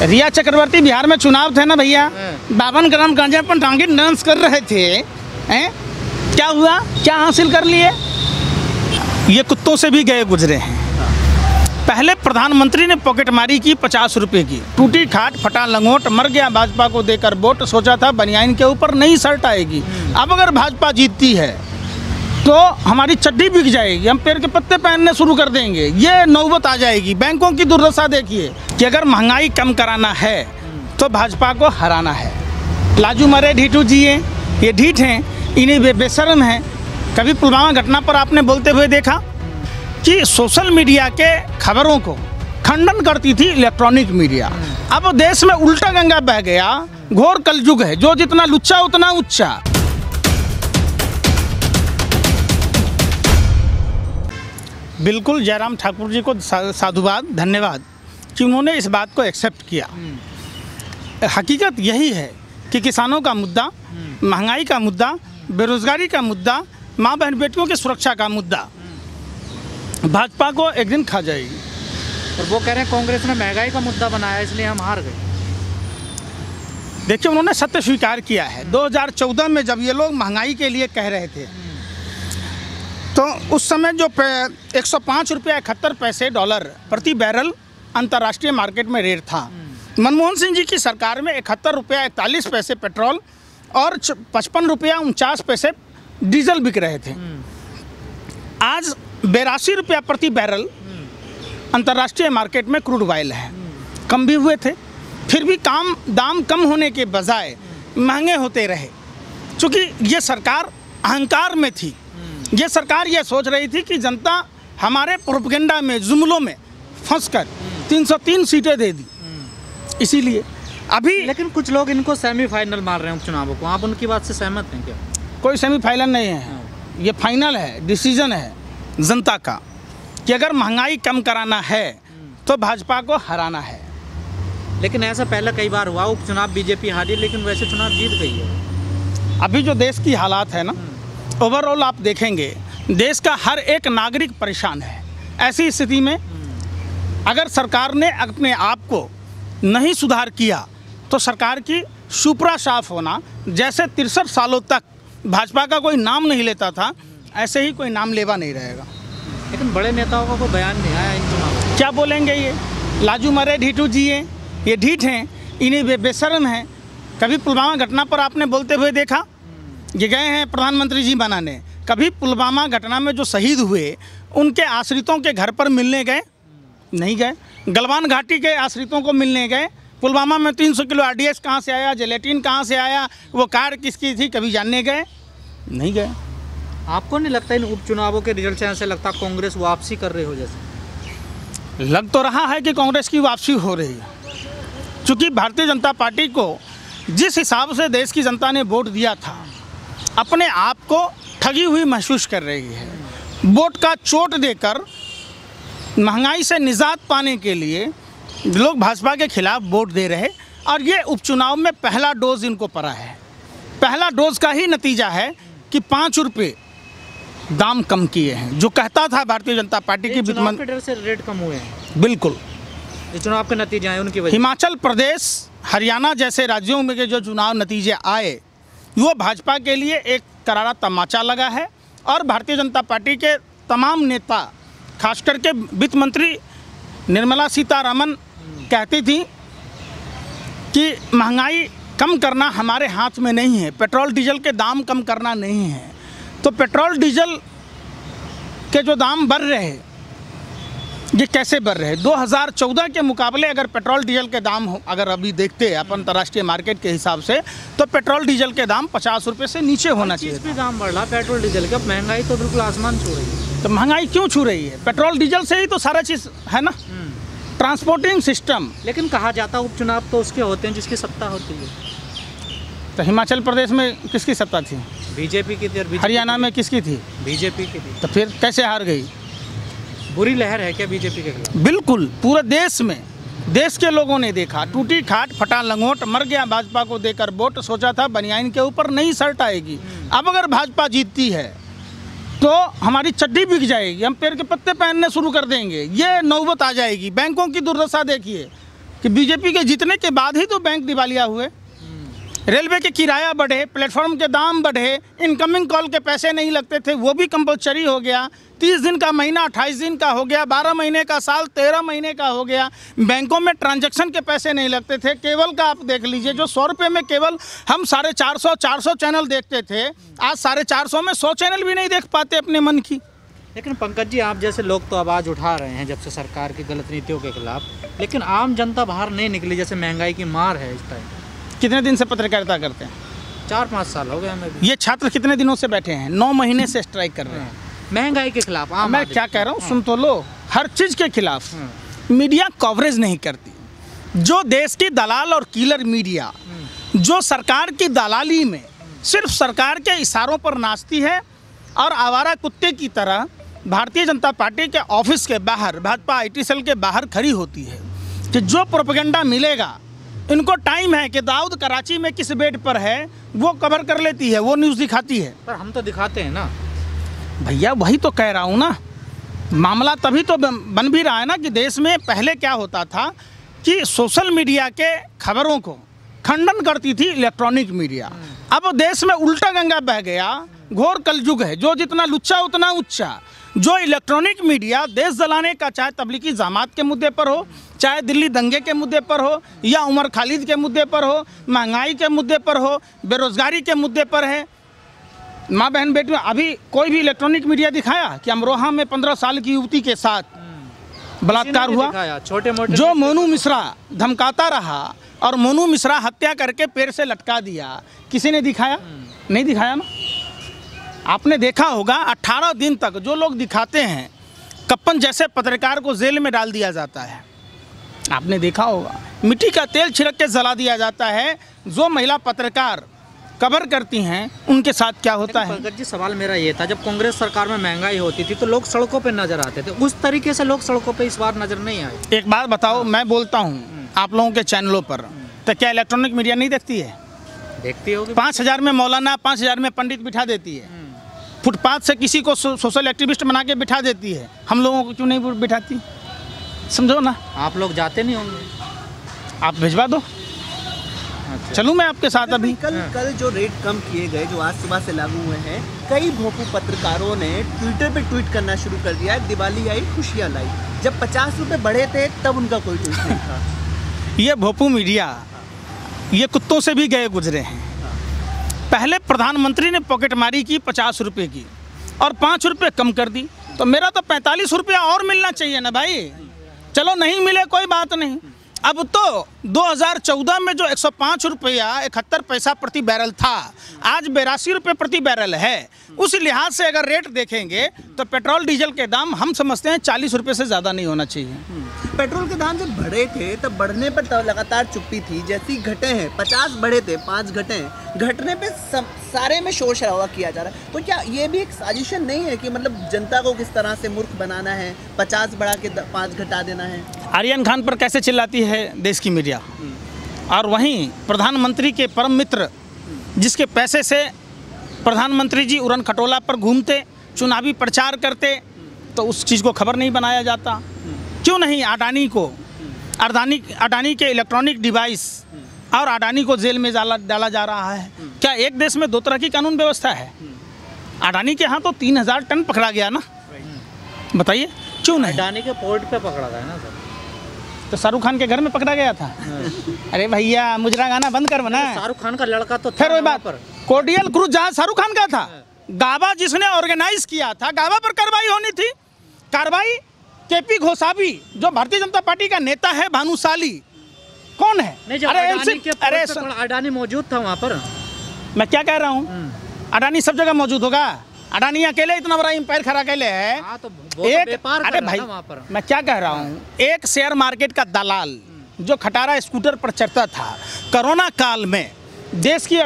रिया चक्रवर्ती बिहार में चुनाव थे ना भैया, 52 ग्राम गांजा पर टांगे डांस कर रहे थे हैं? क्या हुआ, क्या हासिल कर लिए? ये कुत्तों से भी गए गुजरे हैं। पहले प्रधानमंत्री ने पॉकेटमारी की 50 रुपए की, टूटी खाट फटा लंगोट, मर गया भाजपा को देकर वोट, सोचा था बनियाइन के ऊपर नई शर्ट आएगी। अब अगर भाजपा जीतती है तो हमारी चड्डी बिक जाएगी, हम पेड़ के पत्ते पहनने शुरू कर देंगे, ये नौबत आ जाएगी। बैंकों की दुर्दशा देखिए कि अगर महंगाई कम कराना है तो भाजपा को हराना है। लाजू मरे ढीठू जिए, ये ढीठ हैं, इन्हें बेशर्म हैं। कभी पुलवामा घटना पर आपने बोलते हुए देखा कि सोशल मीडिया के खबरों को खंडन करती थी इलेक्ट्रॉनिक मीडिया। अब देश में उल्टा गंगा बह गया, घोर कलयुग है, जो जितना लुच्चा उतना उच्चा। बिल्कुल जयराम ठाकुर जी को साधुवाद, धन्यवाद कि उन्होंने इस बात को एक्सेप्ट किया। हकीकत यही है कि किसानों का मुद्दा, महंगाई का मुद्दा, बेरोजगारी का मुद्दा, माँ बहन बेटियों की सुरक्षा का मुद्दा भाजपा को एक दिन खा जाएगी। और वो कह रहे हैं कांग्रेस ने महंगाई का मुद्दा बनाया इसलिए हम हार गए। देखिए, उन्होंने सत्य स्वीकार किया है। 2014 में जब ये लोग महंगाई के लिए कह रहे थे तो उस समय जो 105 रुपया 71 पैसे डॉलर प्रति बैरल अंतर्राष्ट्रीय मार्केट में रेट था। मनमोहन सिंह जी की सरकार में 71 रुपया 41 पैसे पेट्रोल और 55 रुपया 49 पैसे डीजल बिक रहे थे। आज 82 रुपया प्रति बैरल अंतर्राष्ट्रीय मार्केट में क्रूड ऑयल है। कम भी हुए थे, फिर भी दाम कम होने के बजाय महंगे होते रहे, क्योंकि ये सरकार अहंकार में थी। ये सरकार ये सोच रही थी कि जनता हमारे प्रोपेगेंडा में, जुमलों में फंसकर 303 सीटें दे दी। इसीलिए अभी, लेकिन कुछ लोग इनको सेमीफाइनल मान रहे हैं उपचुनावों को, आप उनकी बात से सहमत हैं क्या? कोई सेमीफाइनल नहीं है, ये फाइनल है, डिसीजन है जनता का कि अगर महंगाई कम कराना है तो भाजपा को हराना है। लेकिन ऐसा पहले कई बार हुआ, उपचुनाव बीजेपी हारी लेकिन वैसे चुनाव जीत गई है। अभी जो देश की हालात है ना, ओवरऑल आप देखेंगे देश का हर एक नागरिक परेशान है। ऐसी स्थिति में अगर सरकार ने अपने आप को नहीं सुधार किया तो सरकार की सुपरा साफ होना, जैसे 63 सालों तक भाजपा का कोई नाम नहीं लेता था, ऐसे ही कोई नाम लेवा नहीं रहेगा। लेकिन बड़े नेताओं का कोई बयान नहीं आया इन चुनाव। क्या बोलेंगे ये? लाजू मरे ढीठू जिए, ये ढीठ हैं, इन्हें बेशर्म हैं। कभी पुलवामा घटना पर आपने बोलते हुए देखा? ये गए हैं प्रधानमंत्री जी बनाने। कभी पुलवामा घटना में जो शहीद हुए उनके आश्रितों के घर पर मिलने गए? नहीं गए। गलवान घाटी के आश्रितों को मिलने गए? पुलवामा में 300 किलो RDX कहाँ से आया, जेलेटिन कहाँ से आया, वो कार किसकी थी, कभी जानने गए? नहीं गए। आपको नहीं लगता इन उपचुनावों के रिजल्ट से ऐसे लगता कांग्रेस वापसी कर रही हो? जैसे लग तो रहा है कि कांग्रेस की वापसी हो रही है, क्योंकि भारतीय जनता पार्टी को जिस हिसाब से देश की जनता ने वोट दिया था, अपने आप को ठगी हुई महसूस कर रही है। वोट का चोट देकर महंगाई से निजात पाने के लिए लोग भाजपा के खिलाफ वोट दे रहे, और ये उपचुनाव में पहला डोज इनको पड़ा है। पहला डोज का ही नतीजा है कि 5 रुपये दाम कम किए हैं। जो कहता था भारतीय जनता पार्टी की चुनाव के डर से रेट कम हुए हैं। बिल्कुल, ये चुनाव के नतीजे आए उनकी वजह। हिमाचल प्रदेश, हरियाणा जैसे राज्यों में के जो चुनाव नतीजे आए, वो भाजपा के लिए एक करारा तमाचा लगा है। और भारतीय जनता पार्टी के तमाम नेता, खास करके वित्त मंत्री निर्मला सीतारमन कहती थी कि महंगाई कम करना हमारे हाथ में नहीं है, पेट्रोल डीजल के दाम कम करना नहीं है। तो पेट्रोल डीजल के जो दाम बढ़ रहे हैं, ये कैसे बढ़ रहे हैं? 2014 के मुकाबले अगर पेट्रोल डीजल के दाम अगर अभी देखते हैं अपन अंतर्राष्ट्रीय मार्केट के हिसाब से, तो पेट्रोल डीजल के दाम 50 रुपये से नीचे होना चाहिए। इस पे दाम बढ़ रहा पेट्रोल डीजल का, महंगाई तो बिल्कुल आसमान छू रही है। तो महंगाई क्यों छू रही है? पेट्रोल डीजल से ही तो सारा चीज़ है ना, ट्रांसपोर्टिंग सिस्टम। लेकिन कहा जाता है उपचुनाव तो उसके होते हैं जिसकी सत्ता होती है। तो हिमाचल प्रदेश में किसकी सत्ता थी? बीजेपी की थी। हरियाणा में किसकी थी? बीजेपी की थी। तो फिर कैसे हार गई? बुरी लहर है क्या बीजेपी के खिलाफ? बिल्कुल, पूरे देश में देश के लोगों ने देखा, टूटी खाट फटा लंगोट, मर गया भाजपा को देकर वोट, सोचा था बनियाइन के ऊपर नई शर्ट आएगी। अब अगर भाजपा जीतती है तो हमारी चड्डी बिक जाएगी, हम पेड़ के पत्ते पहनने शुरू कर देंगे, ये नौबत आ जाएगी। बैंकों की दुर्दशा देखिए कि बीजेपी के जीतने के बाद ही तो बैंक दिवालिया हुए। रेलवे के किराया बढ़े, प्लेटफॉर्म के दाम बढ़े, इनकमिंग कॉल के पैसे नहीं लगते थे, वो भी कंपल्सरी हो गया। 30 दिन का महीना 28 दिन का हो गया, 12 महीने का साल 13 महीने का हो गया। बैंकों में ट्रांजैक्शन के पैसे नहीं लगते थे। केबल का आप देख लीजिए, जो 100 रुपये में केवल हम 450 चैनल देखते थे, आज 450 में 100 चैनल भी नहीं देख पाते अपने मन की। लेकिन पंकज जी, आप जैसे लोग तो आवाज़ उठा रहे हैं जब से सरकार की गलत नीतियों के खिलाफ, लेकिन आम जनता बाहर नहीं निकली। जैसे महंगाई की मार है इस टाइम। कितने दिन से पत्रकारिता करते हैं? 4-5 साल हो गए हमें भी। ये छात्र कितने दिनों से बैठे हैं? 9 महीने से स्ट्राइक कर रहे हैं महंगाई के खिलाफ। मैं क्या कह रहा हूँ, सुन तो लो। हर चीज़ के खिलाफ मीडिया कवरेज नहीं करती। जो देश की दलाल और किलर मीडिया, जो सरकार की दलाली में सिर्फ सरकार के इशारों पर नाचती है और आवारा कुत्ते की तरह भारतीय जनता पार्टी के ऑफिस के बाहर, भाजपा IT सेल के बाहर खड़ी होती है कि जो प्रोपेगेंडा मिलेगा, इनको टाइम है कि दाऊद कराची में किस बेड पर है वो कवर कर लेती है, वो न्यूज़ दिखाती है। पर हम तो दिखाते हैं ना भैया, वही तो कह रहा हूँ ना। मामला तभी तो बन भी रहा है ना कि देश में पहले क्या होता था कि सोशल मीडिया के खबरों को खंडन करती थी इलेक्ट्रॉनिक मीडिया। अब देश में उल्टा गंगा बह गया, घोर कलयुग है। जो जितना लुच्चा उतना उच्चा। जो इलेक्ट्रॉनिक मीडिया देश जलाने का, चाहे तबलीगी जमात के मुद्दे पर हो, चाहे दिल्ली दंगे के मुद्दे पर हो, या उमर खालिद के मुद्दे पर हो, महंगाई के मुद्दे पर हो, बेरोजगारी के मुद्दे पर है। माँ बहन बेटियों, अभी कोई भी इलेक्ट्रॉनिक मीडिया दिखाया कि अमरोहा में 15 साल की युवती के साथ बलात्कार हुआ? छोटे मोटे जो मोनू मिश्रा धमकाता रहा और मोनू मिश्रा हत्या करके पेड़ से लटका दिया, किसी ने दिखाया? नहीं दिखाया ना। आपने देखा होगा 18 दिन तक जो लोग दिखाते हैं, कप्पन जैसे पत्रकार को जेल में डाल दिया जाता है। आपने देखा होगा मिट्टी का तेल छिड़क के जला दिया जाता है। जो महिला पत्रकार कवर करती हैं उनके साथ क्या होता है? पंकज जी, सवाल मेरा ये था, जब कांग्रेस सरकार में महंगाई होती थी तो लोग सड़कों पे नजर आते थे, उस तरीके से लोग सड़कों पे इस बार नजर नहीं आए। एक बात बताओ, मैं बोलता हूँ आप लोगों के चैनलों पर, तो क्या इलेक्ट्रॉनिक मीडिया नहीं देखती है? देखती होगी। 5000 में मौलाना, 5000 में पंडित बिठा देती है। फुटपाथ से किसी को सोशल एक्टिविस्ट बना के बिठा देती है। हम लोगों को क्यों नहीं बिठाती? समझो ना। आप लोग जाते नहीं होंगे? आप भिजवा दो। अच्छा। चलूँ मैं आपके साथ अभी? कल जो रेट कम किए गए, जो आज सुबह से लागू हुए हैं, कई भोपू पत्रकारों ने ट्विटर पे ट्वीट करना शुरू कर दिया है, दिवाली आई खुशियाँ लाई। जब 50 रुपये बढ़े थे तब उनका कोई ट्वीट नहीं था। ये भोपू मीडिया ये कुत्तों से भी गए गुजरे हैं। पहले प्रधानमंत्री ने पॉकेटमारी की 50 रुपये की और 5 रुपये कम कर दी, तो मेरा तो 45 रुपया और मिलना चाहिए ना भाई। चलो नहीं मिले कोई बात नहीं। अब तो 2014 में जो 105 रुपया 71 पैसा प्रति बैरल था, आज 82 रुपये प्रति बैरल है। उस लिहाज से अगर रेट देखेंगे तो पेट्रोल डीजल के दाम हम समझते हैं 40 रुपये से ज़्यादा नहीं होना चाहिए। पेट्रोल के दाम जब बढ़े थे तब बढ़ने पर तो लगातार चुप्पी थी, जैसी घटे हैं 50 बढ़े थे 5 घटे हैं, घटने पे सारे में शोर शराबा किया जा रहा है। तो क्या ये भी एक साजिशन नहीं है कि मतलब जनता को किस तरह से मूर्ख बनाना है, 50 बढ़ा के 5 घटा देना है? आर्यन खान पर कैसे चिल्लाती है देश की मीडिया, और वहीं प्रधानमंत्री के परम मित्र जिसके पैसे से प्रधानमंत्री जी उड़न खटोला पर घूमते, चुनावी प्रचार करते, तो उस चीज़ को खबर नहीं बनाया जाता। क्यों नहीं अडानी के इलेक्ट्रॉनिक डिवाइस और अडानी को जेल में डाला जा रहा है? क्या एक देश में 2 तरह की कानून व्यवस्था है? अडानी के यहाँ तो 3000 टन पकड़ा गया ना, बताइए क्यों नहीं? अडानी के पोर्ट पे पकड़ा गया ना सर। तो शाहरुख खान के घर में पकड़ा गया था। अरे भैया मुजरा गाना बंद कर बना। शाहरुख खान का लड़का तो फिर वही बात, कोर्डियल क्रूज जहाज शाहरुख खान का था, गाबा जिसने ऑर्गेनाइज किया था, गाबा पर कार्रवाई होनी थी। कार्रवाई केपी घोसावी जो भारतीय जनता पार्टी का नेता है, भानुशाली कौन है? अरे अडानी मौजूद था वहाँ पर। मैं क्या कह रहा हूँ, अडानी सब जगह मौजूद होगा? अडानी अकेले इतना बड़ा एम्पायर खड़ा अकेले है। अरे भाई मैं क्या कह रहा हूँ, एक शेयर मार्केट का दलाल जो खटारा स्कूटर पर चढ़ता था, कोरोना काल में देश की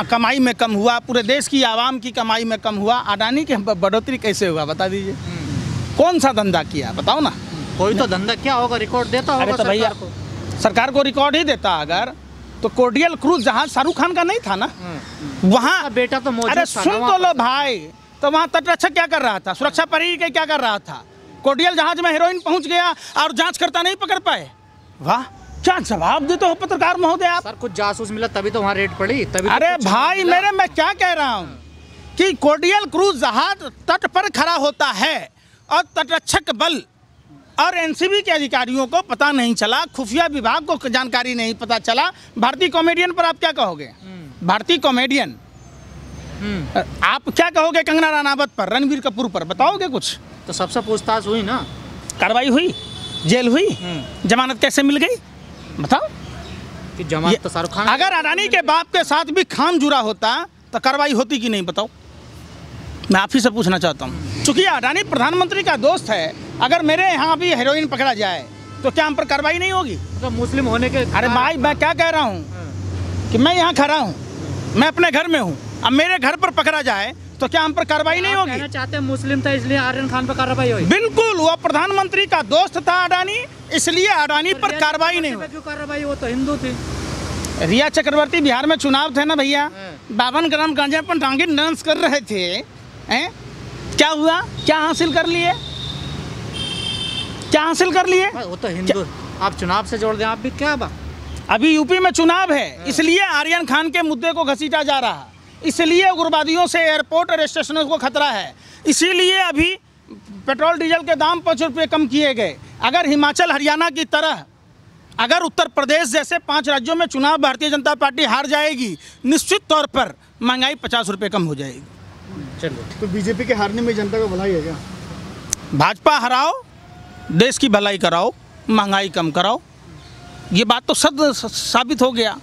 कमाई में कम हुआ, पूरे देश की आवाम की कमाई में कम हुआ। अडानी की बढ़ोतरी कैसे हुआ बता दीजिए? कौन सा धंधा किया बताओ ना? कोई तो धंधा क्या होगा, रिकॉर्ड देता होगा। अरे तो भैया सरकार को रिकॉर्ड ही देता अगर, तो कोर्डियल क्रूज जहाज शाहरुख खान का नहीं था ना वहाँ? बेटा तो मौजूद था। अरे सुन तो लो भाई, तो वहाँ तटरक्षक क्या कर रहा था? सुरक्षा परिधि के क्या कर रहा था? कोर्डियल जहाज में हेरोइन पहुँच गया और जांचकर्ता नहीं पकड़ पाए। वाह, क्या जवाब देते हो पत्रकार महोदय आप। सर कुछ जासूस मिला तभी तो वहाँ रेड पड़ी, तभी तो अरे कुछ भाई मिला। मैं क्या कह रहा हूँ कि कोर्डियल क्रूज जहाज तट पर खड़ा होता है और तटरक्षक बल और एनसीबी के अधिकारियों को पता नहीं चला, खुफिया विभाग को जानकारी नहीं पता चला। भारतीय कॉमेडियन पर आप क्या कहोगे? भारतीय कॉमेडियन आप क्या कहोगे? कंगना रनावत पर, रणबीर कपूर पर बताओगे कुछ? तो सबसे पूछताछ हुई ना, कार्रवाई हुई, जेल हुई, जमानत कैसे मिल गई बताओ? कि जमानत तो शाहरुख खान। अगर अडानी के बाप के साथ भी खान जुड़ा होता तो कार्रवाई होती कि नहीं बताओ? मैं आप ही से पूछना चाहता हूँ। चूंकि अडानी प्रधानमंत्री का दोस्त है, अगर मेरे यहाँ भी हेरोइन पकड़ा जाए तो क्या हम पर कार्रवाई नहीं होगी? तो मुस्लिम होने के। अरे भाई मैं क्या कह रहा हूँ कि मैं यहाँ खड़ा हूँ, मैं अपने घर में हूँ, अब मेरे घर पर पकड़ा जाए तो क्या हम पर कार्रवाई नहीं होगी? कहना चाहते हैं मुस्लिम था इसलिए आर्यन खान पर कार्रवाई हुई। बिल्कुल, वो प्रधानमंत्री का दोस्त था अडानी, इसलिए अडानी पर कार्रवाई नहीं हुई। क्यों कार्रवाई? वो तो हिंदू थी। रिया चक्रवर्ती, बिहार में चुनाव थे ना भैया, 52 ग्राम गांजा पर टांगे डांस कर रहे थे, हैं? क्या हुआ? क्या हासिल कर लिए? क्या हासिल कर लिए? वो तो हिंदू, आप चुनाव से जोड़ दें आप भी क्या बात। अभी यूपी में चुनाव है, इसलिए आर्यन खान के मुद्दे को घसीटा जा रहा है, इसलिए उग्रवादियों से एयरपोर्ट और स्टेशनों को खतरा है, इसीलिए अभी पेट्रोल डीजल के दाम 5 रुपये कम किए गए। अगर हिमाचल हरियाणा की तरह अगर उत्तर प्रदेश जैसे 5 राज्यों में चुनाव भारतीय जनता पार्टी हार जाएगी, निश्चित तौर पर महंगाई 50 रुपये कम हो जाएगी। चलो, तो बीजेपी के हारने में जनता को भलाई है क्या? भाजपा हराओ, देश की भलाई कराओ, महंगाई कम कराओ, ये बात तो सद साबित हो गया।